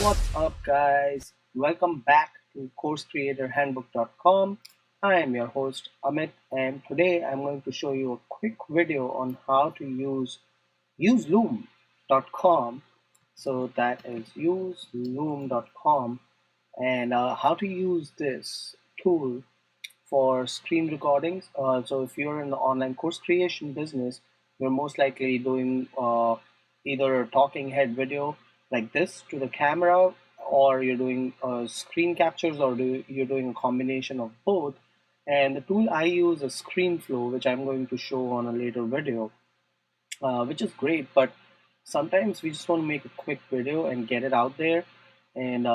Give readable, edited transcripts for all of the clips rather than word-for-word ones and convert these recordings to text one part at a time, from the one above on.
What's up, guys? Welcome back to CourseCreatorHandbook.com. I am your host Amit, and today I'm going to show you a quick video on how to use Useloom.com. So that is Useloom.com, and how to use this tool for screen recordings. So if you're in the online course creation business, you're most likely doing either a talking head video like this to the camera, or you're doing screen captures, or you're doing a combination of both. And the tool I use is ScreenFlow, which I'm going to show on a later video, which is great. But sometimes we just want to make a quick video and get it out there, and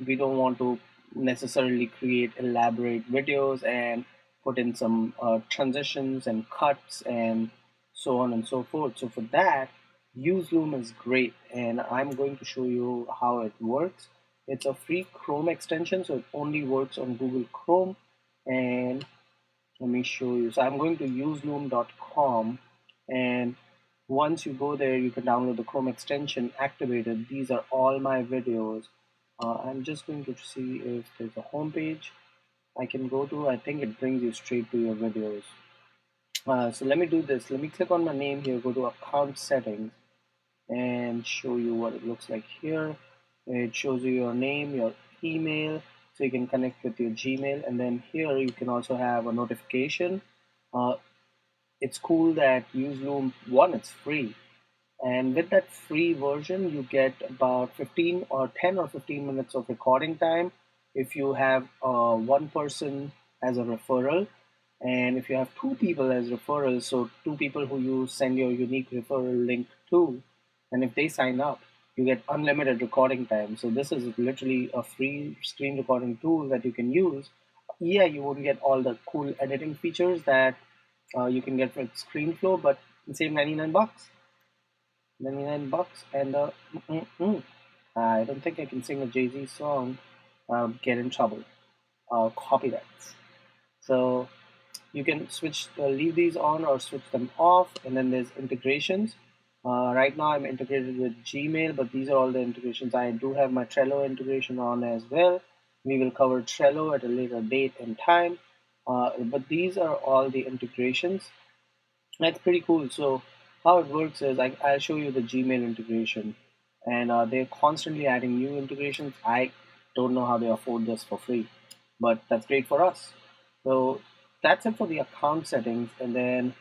we don't want to necessarily create elaborate videos and put in some transitions and cuts and so on and so forth. So for that, Useloom is great, and I'm going to show you how it works. It's a free Chrome extension, so it only works on Google Chrome. And let me show you. So I'm going to useloom.com, and once you go there, you can download the Chrome extension activated. These are all my videos. I'm just going to see if there's a home page I can go to. I think it brings you straight to your videos. So let me do this. Let me click on my name here, go to account settings, and show you what it looks like here. It shows you your name, your email, so you can connect with your Gmail. And then here you can also have a notification. Uh, it's cool that Useloom, one, it's free, and with that free version you get about 15 or 10 or 15 minutes of recording time if you have one person as a referral. And if you have two people as referrals, so two people who you send your unique referral link to, and if they sign up, you get unlimited recording time. So this is literally a free screen recording tool that you can use. Yeah, you won't get all the cool editing features that you can get with ScreenFlow, but save 99 bucks. 99 bucks. And I don't think I can sing a Jay-Z song. Get in trouble. Copyrights. So you can switch, leave these on or switch them off. And then there's integrations. Right now I'm integrated with Gmail, but these are all the integrations. I do have my Trello integration on as well. We will cover Trello at a later date and time. But these are all the integrations. That's pretty cool. So how it works is I'll show you the Gmail integration, and they're constantly adding new integrations. I don't know how they afford this for free, but that's great for us. So that's it for the account settings. And then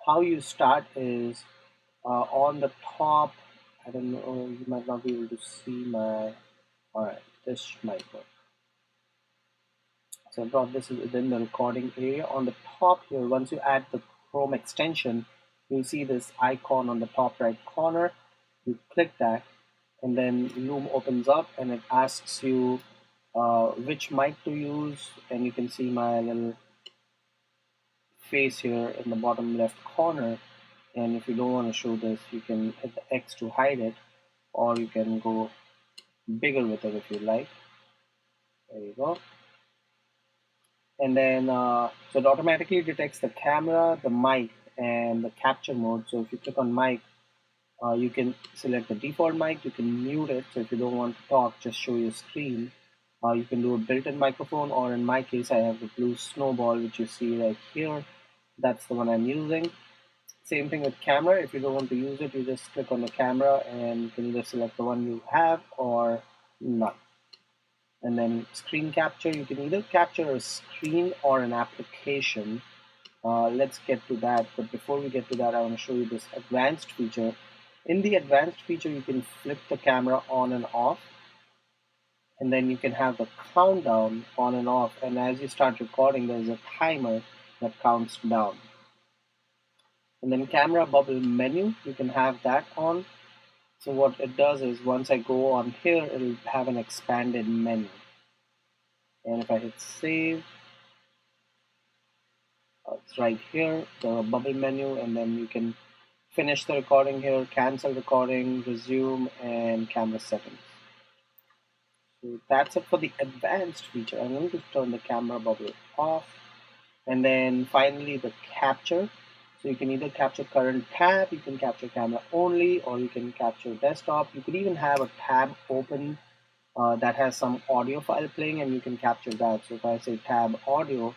how you start is on the top. I don't know, you might not be able to see my, all right, this might work. So I brought this within the recording area. On the top here, once you add the Chrome extension, you'll see this icon on the top right corner. You click that, and then Loom opens up and it asks you which mic to use. And you can see my little face here in the bottom left corner. And if you don't want to show this, you can hit the X to hide it, or you can go bigger with it if you like. There you go. And then so it automatically detects the camera, the mic, and the capture mode. So if you click on mic, you can select the default mic. You can mute it, so if you don't want to talk, just show your screen. You can do a built-in microphone, or in my case I have the blue snowball, which you see right here. That's the one I'm using. Same thing with camera. If you don't want to use it, you just click on the camera and you can either select the one you have or none. And then screen capture, you can either capture a screen or an application. Let's get to that, but before we get to that, I want to show you this advanced feature. In the advanced feature, you can flip the camera on and off, and then you can have the countdown on and off, and as you start recording, there's a timer that counts down. And then camera bubble menu, you can have that on. So what it does is once I go on here, it'll have an expanded menu. And if I hit save, it's right here, the bubble menu, and then you can finish the recording here, cancel recording, resume, and camera settings. So that's it for the advanced feature. I'm going to turn the camera bubble off. And then finally the capture. So you can either capture current tab, you can capture camera only, or you can capture desktop. You could even have a tab open that has some audio file playing, and you can capture that. So if I say tab audio,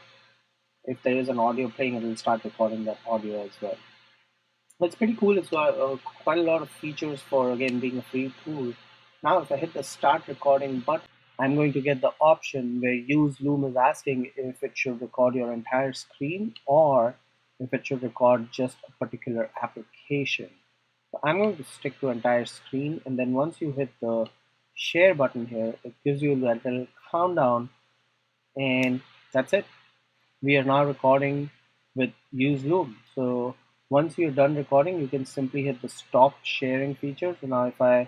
if there is an audio playing, it will start recording that audio as well. It's pretty cool. It's got quite a lot of features for, again, being a free tool. Now, if I hit the start recording button, I'm going to get the option where Useloom is asking if it should record your entire screen or if it should record just a particular application. So I'm going to stick to entire screen, and then once you hit the share button here, it gives you that little countdown, and that's it. We are now recording with Useloom. So once you're done recording, you can simply hit the stop sharing feature. So now if I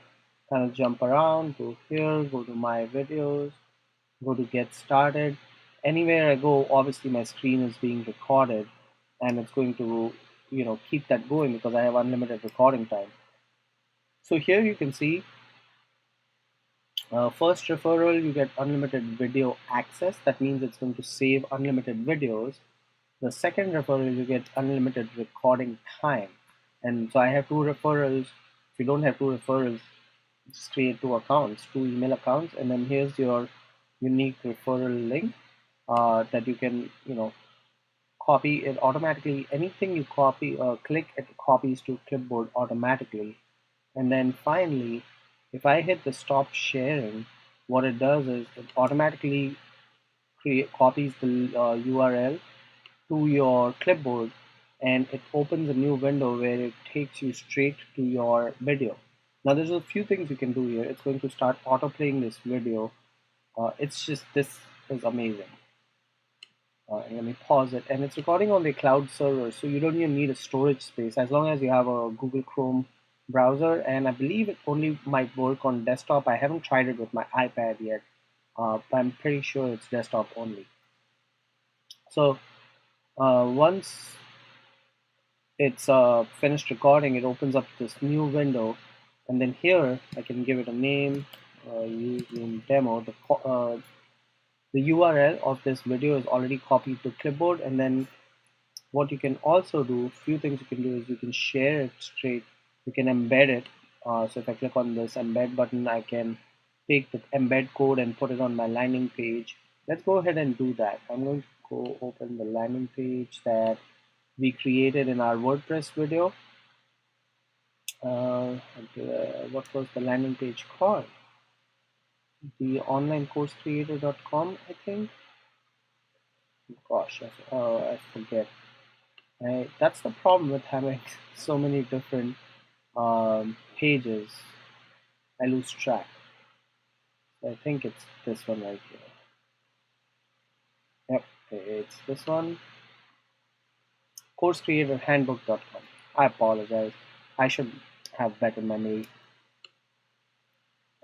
kind of jump around, go here, go to my videos, go to get started, anywhere I go, obviously my screen is being recorded, and it's going to, keep that going because I have unlimited recording time. So here you can see, first referral, you get unlimited video access. That means it's going to save unlimited videos. The second referral, you get unlimited recording time. And so I have two referrals. If you don't have two referrals, just create two accounts, two email accounts, and then here's your unique referral link that you can, copy it automatically. Anything you copy, click, it copies to clipboard automatically. And then finally, if I hit the stop sharing, what it does is it automatically copies the URL to your clipboard, and it opens a new window where it takes you straight to your video. Now there's a few things you can do here. It's going to start auto playing this video. This is amazing. And let me pause it, and it's recording on the cloud server, so you don't even need a storage space as long as you have a Google Chrome browser. And I believe it only might work on desktop. I haven't tried it with my iPad yet, but I'm pretty sure it's desktop only. So once it's finished recording, it opens up this new window, and then here I can give it a name, Useloom demo. The URL of this video is already copied to clipboard, and then what you can also do, few things you can do is you can share it straight, you can embed it. So if I click on this embed button, I can take the embed code and put it on my landing page. Let's go ahead and do that. I'm going to go open the landing page that we created in our WordPress video. What was the landing page called? The onlinecourse-creator.com, I think. Gosh, I forget. That's the problem with having so many different pages. I lose track. I think it's this one right here. Yep, it's this one. CourseCreatorHandbook.com. I apologize. I should have better memory.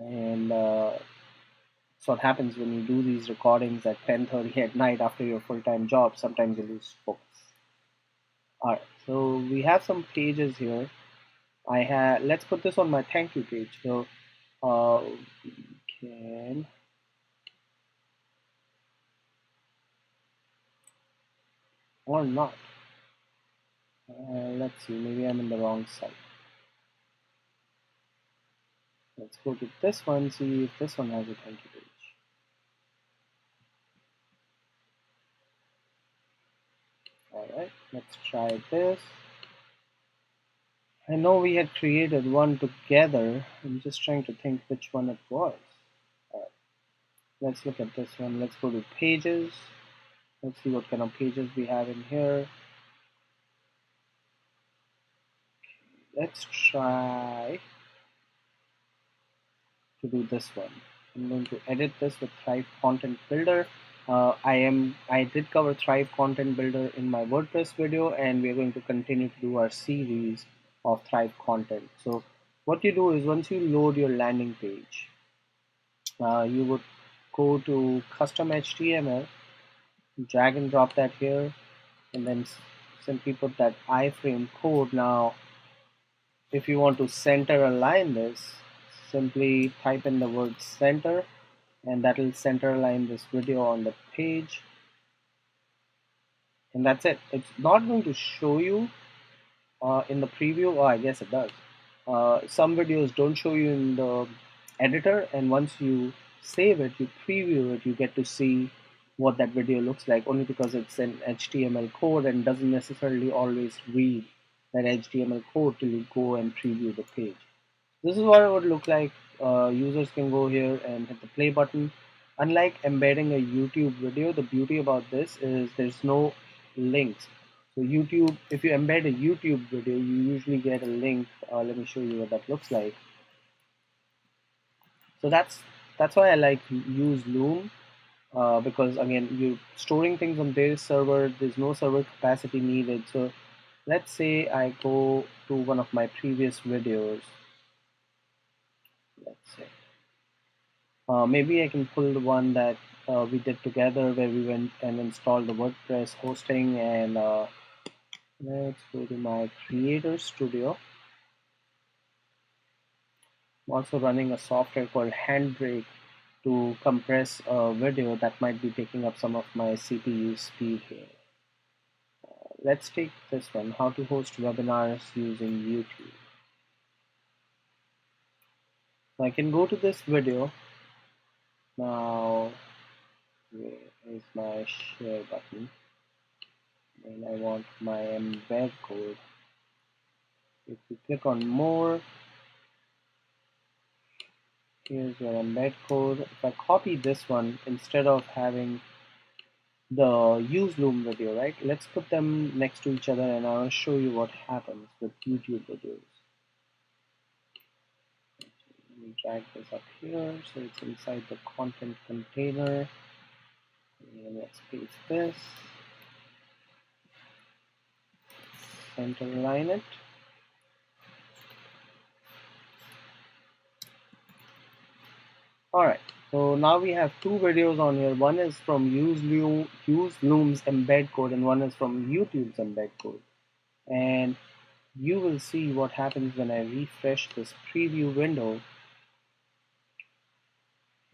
And so what happens when you do these recordings at 10:30 at night after your full-time job, sometimes you lose focus. Alright, so we have some pages here. Let's put this on my thank you page. So we can or not. Let's see, maybe I'm in the wrong site. Let's go to this one, see if this one has a thank you page. Alright, let's try this. I know we had created one together. I'm just trying to think which one it was. Alright, let's look at this one. Let's go to pages. Let's see what kind of pages we have in here. Let's try to do this one. I'm going to edit this with Thrive Content Builder. I did cover Thrive Content Builder in my WordPress video, and we're going to continue to do our series of Thrive content. So what you do is once you load your landing page, you would go to custom HTML, drag and drop that here, and then simply put that iframe code. Now, if you want to center align this, simply type in the word center, and that will center align this video on the page. And that's it. It's not going to show you in the preview. Oh, I guess it does. Some videos don't show you in the editor, and once you save it, you preview it, you get to see what that video looks like only because it's an HTML code and doesn't necessarily always read that HTML code till you go and preview the page. This is what it would look like. Users can go here and hit the play button. Unlike embedding a YouTube video, the beauty about this is there's no links. So YouTube, if you embed a YouTube video, you usually get a link. Let me show you what that looks like. So that's why I like Useloom, because again, you're storing things on their server. There's no server capacity needed. So let's say I go to one of my previous videos. Let's say maybe I can pull the one that we did together where we went and installed the WordPress hosting, and let's go to my Creator Studio. I'm also running a software called Handbrake to compress a video that might be taking up some of my CPU speed here. Let's take this one, how to host webinars using YouTube. So I can go to this video. Now, where is my share button? And I want my embed code. If you click on more, here's your embed code. If I copy this one, instead of having the Useloom video, right? Let's put them next to each other and I will show you what happens with YouTube videos. Let me drag this up here so it's inside the content container. And let's paste this. Center align it. Alright, so now we have two videos on here. One is from Useloom's embed code and one is from YouTube's embed code. And you will see what happens when I refresh this preview window,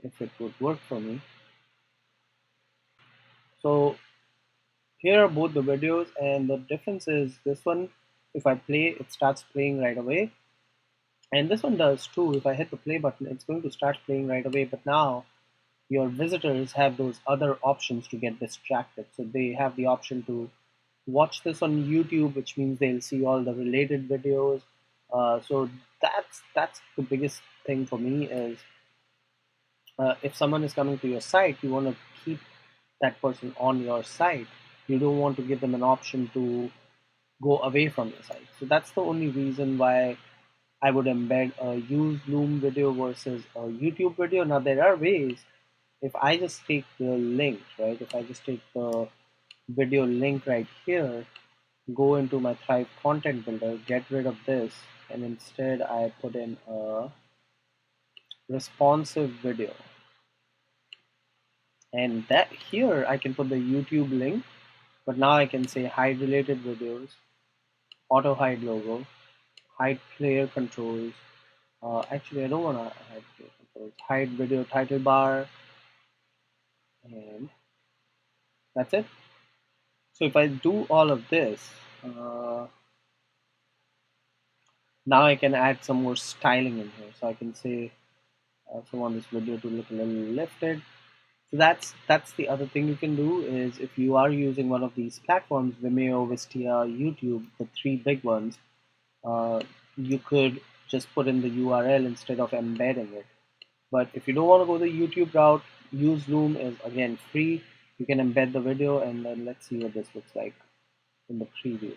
if it would work for me. So here are both the videos, and the difference is this one, if I play, it starts playing right away. And this one does too. If I hit the play button, it's going to start playing right away. But now your visitors have those other options to get distracted. So they have the option to watch this on YouTube, which means they'll see all the related videos. So that's the biggest thing for me is if someone is coming to your site, you want to keep that person on your site. You don't want to give them an option to go away from your site. So that's the only reason why I would embed a Useloom video versus a YouTube video. Now there are ways. If I just take the link, right? If I just take the video link right here, go into my Thrive content builder, get rid of this, and instead I put in a responsive video. And that here I can put the YouTube link, but now I can say hide related videos, auto hide logo, hide player controls. Actually, I don't want to hide player controls. Hide video title bar, and that's it. So if I do all of this, now I can add some more styling in here. So I can say I also want this video to look a little lifted. So that's the other thing you can do is if you are using one of these platforms, Vimeo, Vistia, YouTube, the three big ones, you could just put in the URL instead of embedding it. But if you don't want to go the YouTube route, Useloom is again free. You can embed the video, and then let's see what this looks like in the preview.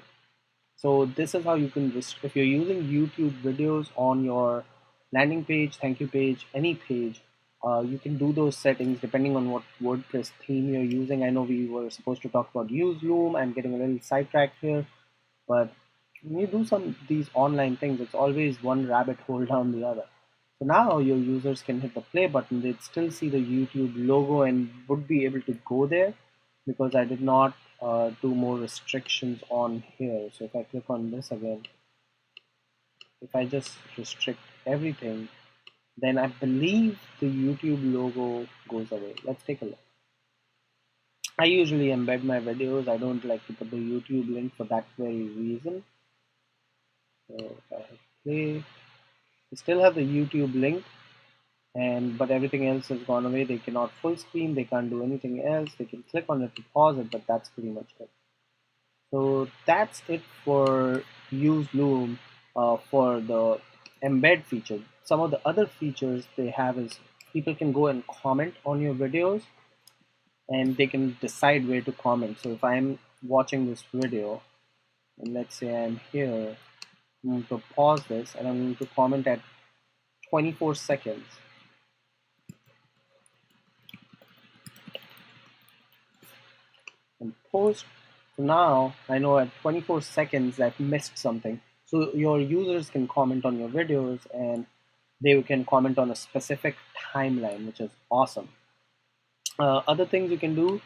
So this is how you can if you're using YouTube videos on your landing page, thank you page, any page, you can do those settings depending on what WordPress theme you're using. I know we were supposed to talk about Useloom. I'm getting a little sidetracked here, but when you do some these online things, it's always one rabbit hole down the other. So now your users can hit the play button. They'd still see the YouTube logo and would be able to go there because I did not do more restrictions on here. So if I click on this again, if I just restrict everything, then I believe the YouTube logo goes away. Let's take a look. I usually embed my videos. I don't like to put the YouTube link for that very reason. So if I hit play, we still have the YouTube link, and but everything else has gone away. They cannot full screen, they can't do anything else. They can click on it to pause it, but that's pretty much it. So that's it for use Loom for the embed feature. Some of the other features they have is people can go and comment on your videos, and they can decide where to comment. So if I'm watching this video and let's say I'm here, I'm going to pause this and I'm going to comment at 24 seconds and post. So now I know at 24 seconds I've missed something. So your users can comment on your videos, and they can comment on a specific timeline, which is awesome. Other things you can do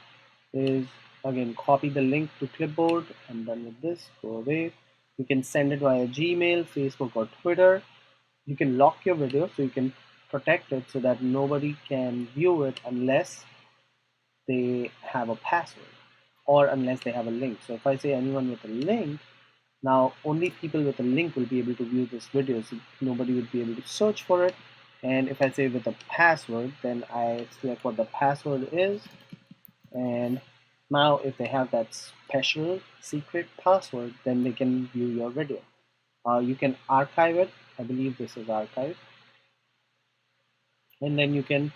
is, again, copy the link to clipboard. I'm done with this, go away. You can send it via Gmail, Facebook, or Twitter. You can lock your video so you can protect it so that nobody can view it unless they have a password or unless they have a link. So if I say anyone with a link, now only people with a link will be able to view this video, so nobody would be able to search for it. And if I say with a password, then I select what the password is, and now if they have that special secret password, then they can view your video. You can archive it. I believe this is archive. And then you can,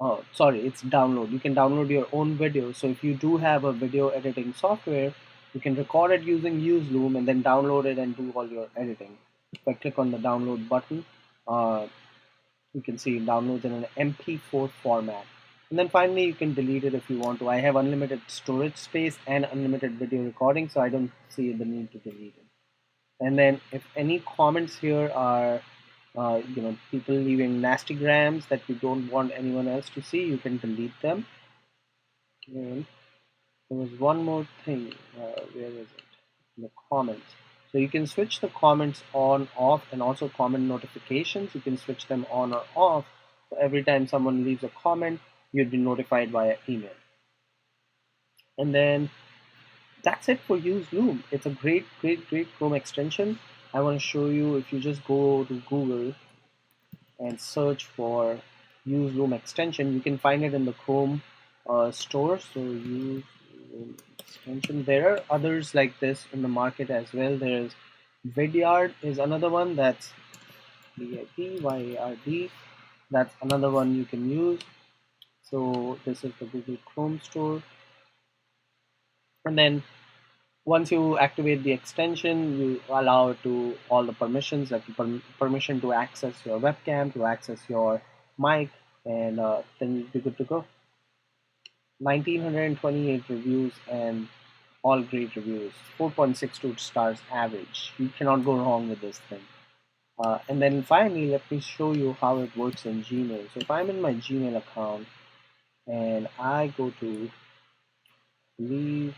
oh, sorry, it's download. You can download your own video. So if you do have a video editing software, you can record it using Useloom and then download it and do all your editing. If I click on the download button, uh, you can see it downloads in an MP4 format. And then finally, you can delete it if you want to. I have unlimited storage space and unlimited video recording, so I don't see the need to delete it. And then if any comments here are, people leaving nasty grams that you don't want anyone else to see, you can delete them. And there was one more thing. Where is it? The comments. So you can switch the comments on, off, and also comment notifications. You can switch them on or off. So every time someone leaves a comment, you'd be notified via email. And then that's it for Useloom. It's a great, great, great Chrome extension. I want to show you, if you just go to Google and search for Useloom extension, you can find it in the Chrome store. So Useloom extension. There are others like this in the market as well. There's Vidyard is another one, that's Vidyard. That's another one you can use. So this is the Google Chrome store. And then once you activate the extension, you allow it to all the permissions, like permission to access your webcam, to access your mic, and then you'll be good to go. 1928 reviews and all great reviews. 4.62 stars average. You cannot go wrong with this thing. And then finally, let me show you how it works in Gmail. So if I'm in my Gmail account and I go to leave,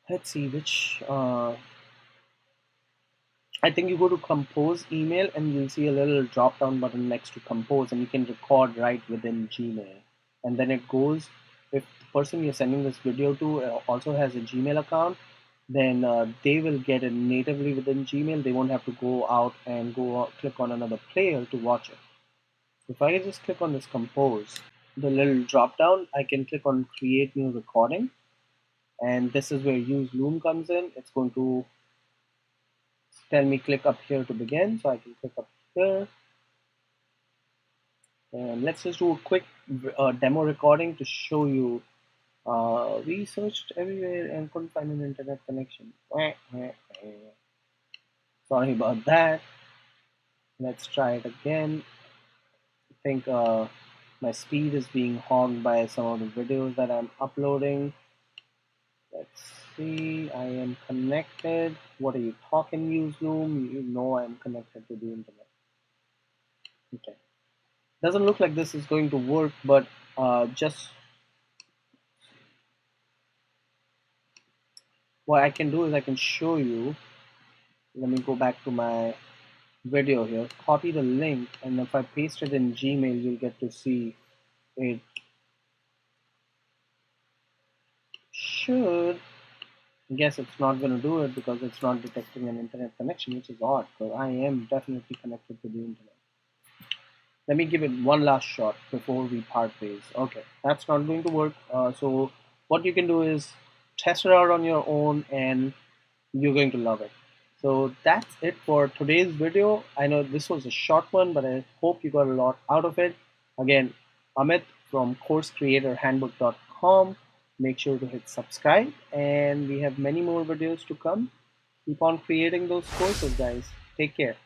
let's see which, I think you go to compose email and you'll see a little drop down button next to compose, and you can record right within Gmail. And then it goes, if the person you're sending this video to also has a Gmail account, then they will get it natively within Gmail. They won't have to go out and click on another player to watch it. If I just click on this compose, the little drop down, I can click on create new recording, and this is where Useloom comes in. It's going to tell me click up here to begin, so I can click up here. And let's just do a quick demo recording to show you. We searched everywhere and couldn't find an internet connection. Sorry about that. Let's try it again. I think my speed is being hogged by some of the videos that I'm uploading. Let's see, I am connected. What are you talking, Useloom? You know I'm connected to the internet. Okay. Doesn't look like this is going to work, but just what I can do is I can show you. Let me go back to my video here, copy the link, and if I paste it in Gmail, you'll get to see it should. I guess it's not going to do it because it's not detecting an internet connection, which is odd, because I am definitely connected to the internet. let me give it one last shot before we part ways. Okay, that's not going to work. So what you can do is test it out on your own, and you're going to love it. So that's it for today's video. I know this was a short one, but I hope you got a lot out of it. Again, Amit from CourseCreatorHandbook.com. Make sure to hit subscribe, and we have many more videos to come. Keep on creating those courses, guys. Take care.